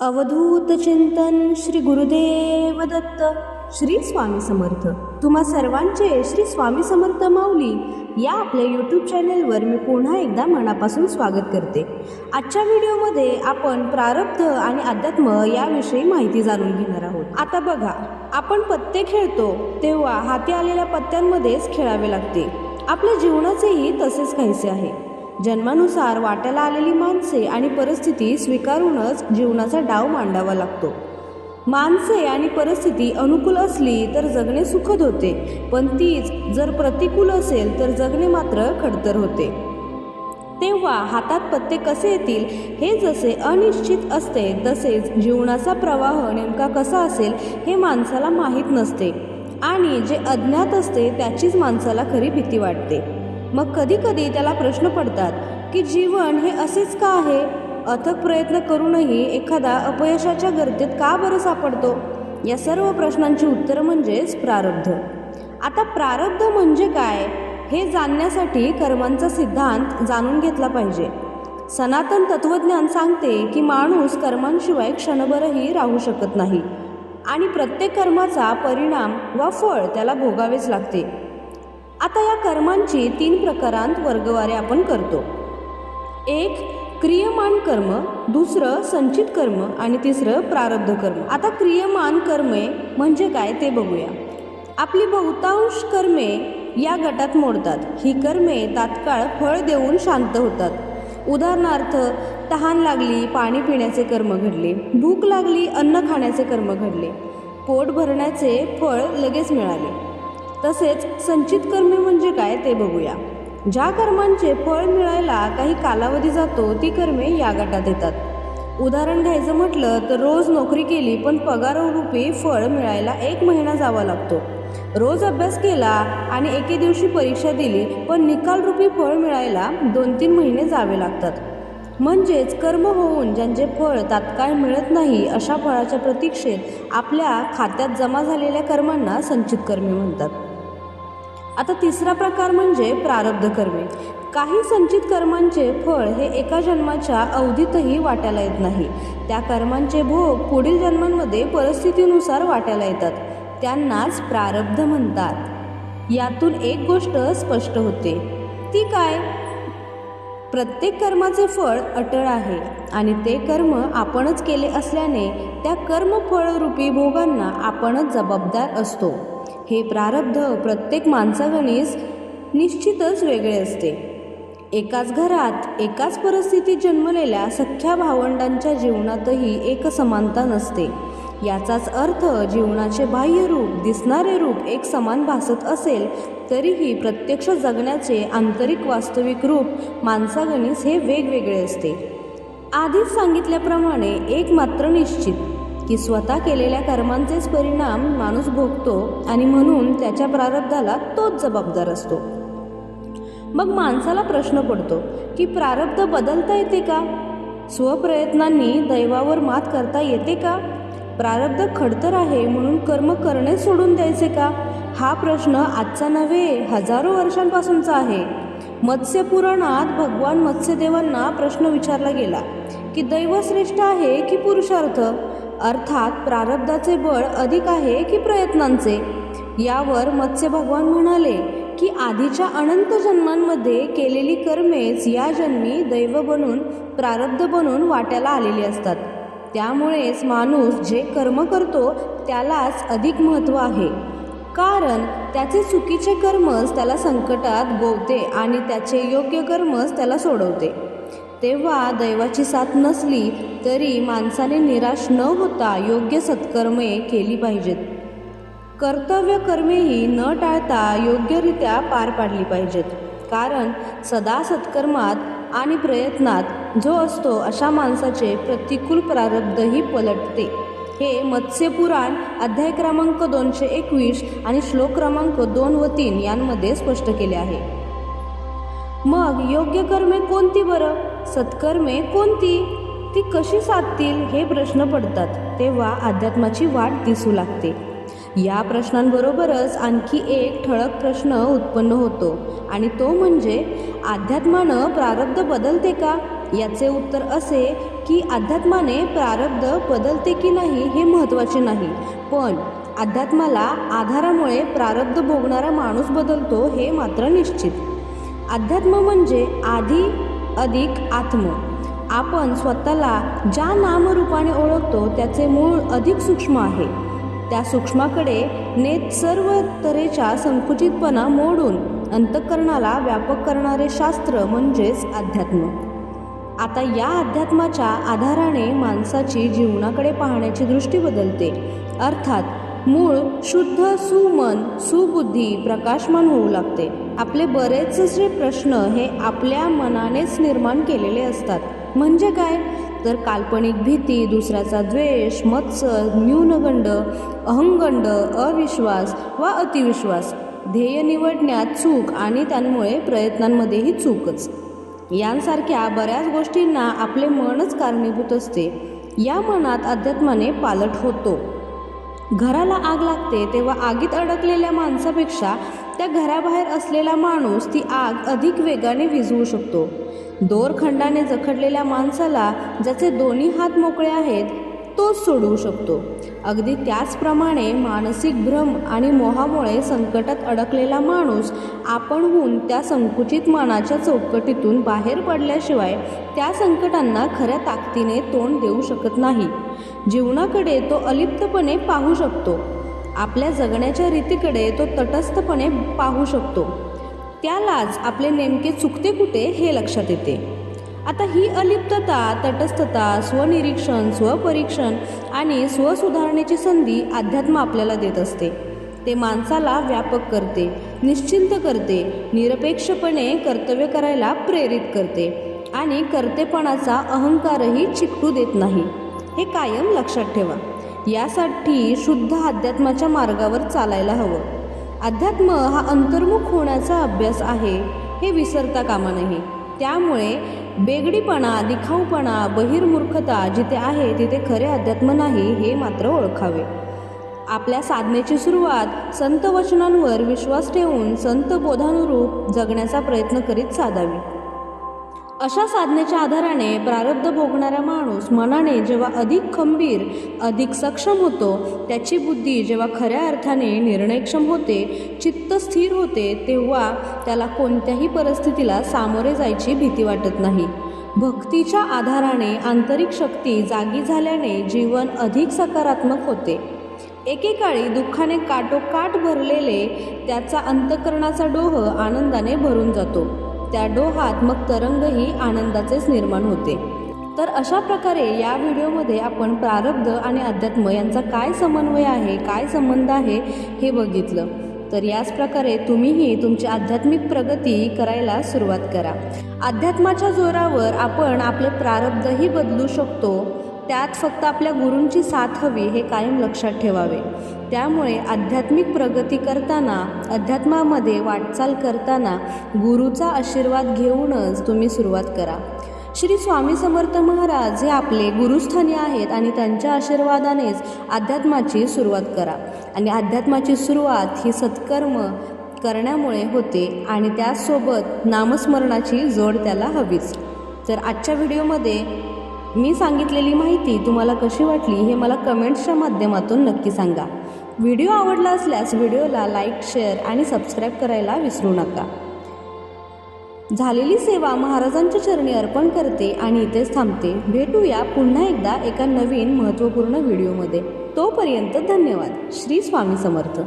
अवधूत चिंतन श्री गुरुदेव दत्त श्री स्वामी समर्थ. तुम्हा सर्वांचे श्री स्वामी समर्थ माऊली या आपल्या यूट्यूब चॅनेलवर मी पुन्हा एकदा मनापासून स्वागत करते. आजच्या व्हिडिओमध्ये आपण प्रारब्ध आणि अध्यात्म याविषयी माहिती जाणून घेणार आहोत. आता बघा, आपण पत्ते खेळतो तेव्हा हाती आलेल्या पत्त्यांमध्येच खेळावे लागते. आपल्या जीवनाचेही तसेच काहीसे आहे. जन्मानुसार वाट्याला आलेली माणसे आणि परिस्थिती स्वीकारूनच जीवनाचा डाव मांडावा लागतो. माणसे आणि परिस्थिती अनुकूल असली तर जगणे सुखद होते, पण तीच जर प्रतिकूल असेल तर जगणे मात्र खडतर होते. तेव्हा हातात पत्ते कसे येतील हे जसे अनिश्चित असते, तसेच जीवनाचा प्रवाह नेमका कसा असेल हे माणसाला माहीत नसते आणि जे अज्ञात असते त्याचीच माणसाला खरी भीती वाटते. मग कधी कधी त्याला प्रश्न पडतात की जीवन हे असेच का आहे? अथक प्रयत्न करूनही एखादा अपयशाच्या गर्तेत का बरं सापडतो? या सर्व प्रश्नांची उत्तरं म्हणजेच प्रारब्ध. आता प्रारब्ध म्हणजे काय हे जाणण्यासाठी कर्मांचा सिद्धांत जाणून घेतला पाहिजे. सनातन तत्वज्ञान सांगते की माणूस कर्मांशिवाय क्षणभरही राहू शकत नाही आणि प्रत्येक कर्माचा परिणाम वा फळ त्याला भोगावेच लागते. आता या कर्मांची 3 प्रकारांत वर्गवारी आपण करतो. एक क्रियमान कर्म, दुसरं संचित कर्म आणि तिसरं प्रारब्ध कर्म. आता क्रियमान कर्मे म्हणजे काय ते बघूया. आपली बहुतांश कर्मे या गटात मोडतात. ही कर्मे तात्काळ फळ देऊन शांत होतात. उदाहरणार्थ, तहान लागली पाणी पिण्याचे कर्म घडले, भूक लागली अन्न खाण्याचे कर्म घडले, पोट भरण्याचे फळ लगेच मिळाले. तसेच संचित कर्मे म्हणजे काय ते बघूया. ज्या कर्मांचे फळ मिळायला काही कालावधी जातो ती कर्मे या गटात येतात. उदाहरण घ्यायचं म्हटलं तर रोज नोकरी केली पण पगाररूपी फळ मिळायला 1 महिना जावा लागतो. रोज अभ्यास केला आणि एके दिवशी परीक्षा दिली पण निकालरूपी फळ मिळायला 2-3 महिने जावे लागतात. म्हणजेच कर्म होऊन ज्यांचे फळ तात्काळ मिळत नाही अशा फळाच्या प्रतीक्षेत आपल्या खात्यात जमा झालेल्या कर्मांना संचित कर्मे म्हणतात. आता तिसरा प्रकार म्हणजे प्रारब्ध कर्मे. काही संचित कर्मांचे फळ हे एका जन्माच्या अवधीतही वाट्याला येत नाही. त्या कर्मांचे भोग पुढील जन्मांमध्ये परिस्थितीनुसार वाट्याला येतात. त्यांनाच प्रारब्ध म्हणतात. यातून एक गोष्ट स्पष्ट होते, ती काय? प्रत्येक कर्माचे फळ अटळ आहे आणि ते कर्म आपणच केले असल्याने त्या कर्मफळरूपी भोगांना आपणच जबाबदार असतो. हे प्रारब्ध प्रत्येक माणसागणीस निश्चितच वेगळे असते. एकाच घरात एकाच परिस्थितीत जन्मलेल्या सख्ख्या भावंडांच्या जीवनातही एक समानता नसते. याचाच अर्थ जीवनाचे बाह्य रूप, दिसणारे रूप एक समान भासत असेल तरीही प्रत्यक्ष जगण्याचे आंतरिक वास्तविक रूप माणसागणीस हे वेगवेगळे असते. आधीच सांगितल्याप्रमाणे एक मात्र निश्चित की स्वतः केलेल्या कर्मांचेच परिणाम माणूस भोगतो आणि म्हणून त्याच्या प्रारब्धाला तोच जबाबदार असतो. मग माणसाला प्रश्न पडतो की प्रारब्ध बदलता येते का? स्वप्रयत्नांनी दैवावर मात करता येते का? प्रारब्ध खडतर आहे म्हणून कर्म करणे सोडून द्यायचे का? हा प्रश्न आजचा नव्हे, हजारो वर्षांपासूनचा आहे. मत्स्य पुराणात भगवान मत्स्यदेवांना प्रश्न विचारला गेला की दैव श्रेष्ठ आहे की पुरुषार्थ, अर्थात प्रारब्धाचे बळ अधिक आहे की प्रयत्नांचे? यावर मत्स्य भगवान म्हणाले की आधीच्या अनंत जन्मांमध्ये केलेली कर्मेच या जन्मी दैव बनून प्रारब्ध बनून वाट्याला आलेली असतात. त्यामुळेच माणूस जे कर्म करतो त्यालाच अधिक महत्त्व आहे, कारण त्याचे चुकीचे कर्मच त्याला संकटात गोवते आणि त्याचे योग्य कर्मच त्याला सोडवते. तेव्हा दैवाची साथ नसली तरी माणसाने निराश न होता योग्य सत्कर्मे केली पाहिजेत. कर्तव्य कर्मेही न टाळता योग्यरित्या पार पाडली पाहिजेत, कारण सदा सत्कर्मात आणि प्रयत्नात जो असतो अशा माणसाचे प्रतिकूल प्रारब्धही पलटते. हे मत्स्यपुराण अध्याय क्रमांक 221 आणि श्लोक क्रमांक 2 व 3 यांमध्ये स्पष्ट केले आहे. मग योग्य कर्मे कोणती बरं? सत्कर्मे कोणती? ती कशी साधतील हे प्रश्न पडतात. तेव्हा अध्यात्माची वाट दिसू लागते. या प्रश्नांबरोबरच आणखी एक ठळक प्रश्न उत्पन्न होतो आणि तो म्हणजे अध्यात्मानं प्रारब्ध बदलते का? याचे उत्तर असे की अध्यात्माने प्रारब्ध बदलते की नाही हे महत्त्वाचे नाही, पण अध्यात्माला आधारामुळे प्रारब्ध भोगणारा माणूस बदलतो हे मात्र निश्चित. अध्यात्म म्हणजे आधी अधिक आत्म. आपण स्वतःला ज्या नामरूपाने ओळखतो त्याचे मूळ अधिक सूक्ष्म आहे. त्या सूक्ष्माकडे नेत सर्व तऱ्हेच्या संकुचितपणा मोडून अंतःकरणाला व्यापक करणारे शास्त्र म्हणजेच अध्यात्म. आता या अध्यात्माच्या आधाराने माणसाची जीवनाकडे पाहण्याची दृष्टी बदलते. अर्थात मूळ शुद्ध सुमन सुबुद्धी प्रकाशमान होऊ लागते. आपले बरेचसे प्रश्न हे आपल्या मनानेच निर्माण केलेले असतात. म्हणजे काय तर काल्पनिक भीती, दुसऱ्याचा द्वेष, मत्सर, न्यूनगंड, अहंगंड, अविश्वास वा अतिविश्वास, ध्येय निवडण्यात चूक आणि त्यामुळे प्रयत्नांमध्येही चूकच, यांसारख्या बऱ्याच गोष्टींना आपले मनच कारणीभूत असते. या मनात अध्यात्माने पालट होतो. घराला आग लागते तेव्हा आगीत अडकलेल्या माणसापेक्षा त्या घराबाहेर असलेला माणूस ती आग अधिक वेगाने विझवू शकतो. दोरखंडाने जखडलेल्या माणसाला ज्याचे दोन्ही हात मोकळे आहेत तोच सोडवू शकतो. अगदी त्याचप्रमाणे मानसिक भ्रम आणि मोहामुळे संकटात अडकलेला माणूस आपणहून त्या संकुचित मनाच्या चौकटीतून बाहेर पडल्याशिवाय त्या संकटांना खऱ्या ताकदीने तोंड देऊ शकत नाही. जीवनाकडे तो अलिप्तपणे पाहू शकतो. आपल्या जगण्याच्या रीतीकडे तो तटस्थपणे पाहू शकतो. त्यालाच आपले नेमके चुकते कुठे हे लक्षात येते. आता ही अलिप्तता, तटस्थता, स्वनिरीक्षण, स्वपरीक्षण आणि स्वसुधारणेची संधी अध्यात्म आपल्याला देत असते. ते माणसाला व्यापक करते, निश्चिंत करते, निरपेक्षपणे कर्तव्य करायला प्रेरित करते आणि कर्तेपणाचा अहंकारही चिकटू देत नाही. हे कायम लक्षात ठेवा. यासाठी शुद्ध अध्यात्माच्या मार्गावर चालायला हवं. अध्यात्म हा अंतर्मुख होण्याचा अभ्यास आहे हे विसरता कामा नये. त्यामुळे बेगडीपणा, दिखाऊपणा, बहिर्मूर्खता जिथे आहे तिथे खरे अध्यात्म नाही हे मात्र ओळखावे. आपल्या साधनेची सुरुवात संत वचनांवर विश्वास ठेवून संत बोधानुरूप जगण्याचा प्रयत्न करीत साधावी. अशा साधनेच्या आधाराने प्रारब्ध भोगणारा माणूस मनाने जेव्हा अधिक खंबीर, अधिक सक्षम होतो, त्याची बुद्धी जेव्हा खऱ्या अर्थाने निर्णयक्षम होते, चित्त स्थिर होते, तेव्हा त्याला कोणत्याही परिस्थितीला सामोरे जायची भीती वाटत नाही. भक्तीच्या आधाराने आंतरिक शक्ती जागी झाल्याने जीवन अधिक सकारात्मक होते. एकेकाळी दुःखाने काठोकाठ भरलेले त्याचा अंतःकरणाचा डोह आनंदाने भरून जातो. त्या डोहात मग तरंगही आनंदाचेच निर्माण होते. तर अशा प्रकारे या व्हिडिओमध्ये आपण प्रारब्ध आणि अध्यात्म यांचा काय समन्वय आहे, काय संबंध आहे हे बघितलं. तर याच प्रकारे तुम्हीही तुमची आध्यात्मिक प्रगती करायला सुरुवात करा. अध्यात्माच्या जोरावर आपण आपले प्रारब्धही बदलू शकतो. त्यात फक्त आपल्या गुरूंची साथ हवी हे कायम लक्षात ठेवावे. त्यामुळे आध्यात्मिक प्रगती करताना, अध्यात्मामध्ये वाटचाल करताना गुरूचा आशीर्वाद घेऊनच तुम्ही सुरुवात करा. श्री स्वामी समर्थ महाराज हे आपले गुरुस्थानी आहेत आणि त्यांच्या आशीर्वादानेच अध्यात्माची सुरुवात करा. आणि अध्यात्माची सुरुवात ही सत्कर्म करण्यामुळे होते आणि त्याचसोबत नामस्मरणाची जोड त्याला हवीच. तर आजच्या व्हिडिओमध्ये मी सांगितलेली माहिती तुम्हाला कशी वाटली हे मला कमेंट्सच्या माध्यमातून नक्की सांगा. व्हिडिओ आवडला असल्यास व्हिडिओला लाईक, शेअर आणि सबस्क्राईब करायला विसरू नका. झालेली सेवा महाराजांच्या चरणी अर्पण करते आणि इथेच थांबते. भेटूया पुन्हा एकदा एका नवीन महत्त्वपूर्ण व्हिडिओमध्ये. तोपर्यंत धन्यवाद. श्री स्वामी समर्थ.